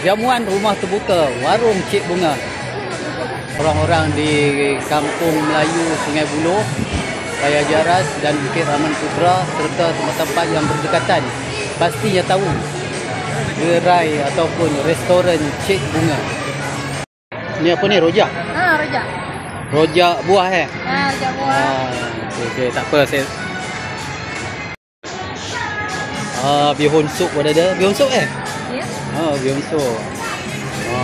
Jamuan rumah terbuka, warung Cik Bunga. Orang-orang di Kampung Melayu Sungai Buloh, Raya Jaras dan Bukit Rahman Putra serta tempat-tempat yang berdekatan pastinya tahu gerai ataupun restoran Cik Bunga. Ni apa ni? Rojak? Rojak. Rojak buah Rojak buah. Okey, tak apa saya. Bihun sup pun ada. Bihun sup Ya. Bihun sup.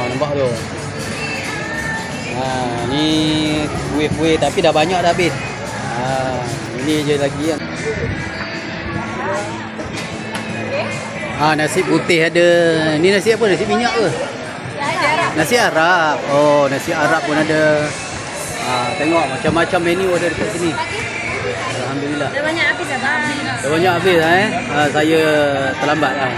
Nampak tu. Ni kuih-kuih tapi dah banyak dah habis. Ini je lagi kan. Nasi putih ada. Ni nasi apa? Nasi minyak ke? Nasi Arab. Nasi Arab pun ada. Tengok macam-macam menu ada dekat sini. Alhamdulillah. Dah banyak habis dah. Dah banyak habis saya terlambat lah.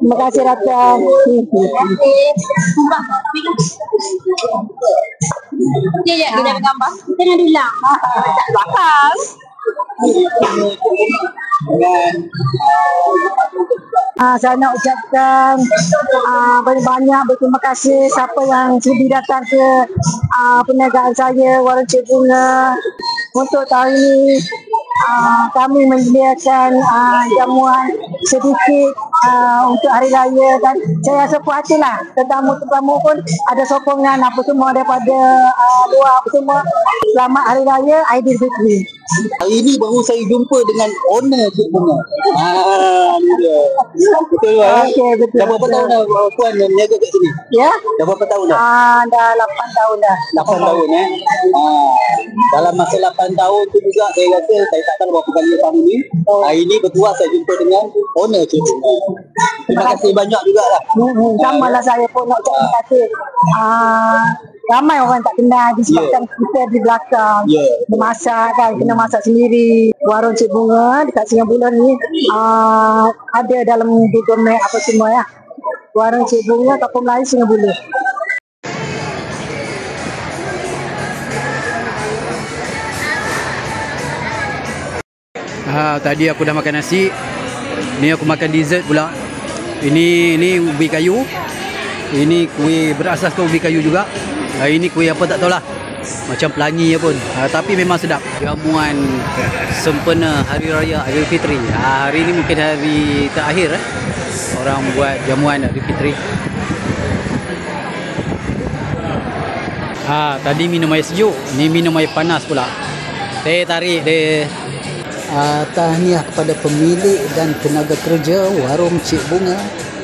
Terima kasih rakan. Dia kita gambar. Tengah dilang. Tak bakal. Saya nak ucapkan banyak-banyak berterima kasih siapa yang sudi datang ke perniagaan saya, Warung Cik Bunga. Untuk tahun ini kami menyediakan jamuan sedikit untuk hari raya dan saya rasa puas hatilah. Tetamu-tetamu pun ada sokongan apa semua daripada luar apa semua. Selamat Hari Raya Aidilfitri. Hari ini baru saya jumpa dengan owner Cik Bunga. Ni dia. Betul lah. Okey, betul. Dah berapa tahun dah Puan berniaga kat sini? Ya? Dah berapa tahun dah? Dah 8 tahun dah. 8 tahun dalam masa 8 tahun tu juga saya rasa saya tak tahu berapa kali datang ni. Hari ni bertuah saya jumpa dengan owner Cik Bunga. Terima kasih banyak jugalah. Sama lah saya pun nak ucap terima kasih. Ramai orang tak kenal disebabkan kita di belakang memasak kan, kena masak sendiri. Warung Cik Bunga dekat Sungai Buloh ni ada dalam Google Map apa semua ya. Warung Cik Bunga Kampung Melayu Sungai Buloh. Tadi aku dah makan nasi. Ni aku makan dessert pula. Ini ubi kayu. Ini kuih berasaskan ubi kayu juga. Ini kuih apa tak tahulah. Macam pelangi pun. Tapi memang sedap. Jamuan sempena Hari Raya Aidilfitri. Hari ini mungkin hari terakhir orang buat jamuan Aidilfitri. Tadi minum air sejuk. Ni minum air panas pula. Teh tarik deh. Tahniah kepada pemilik dan tenaga kerja Warung Cik Bunga.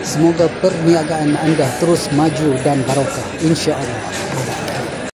Semoga perniagaan anda terus maju dan barokah, insya-Allah.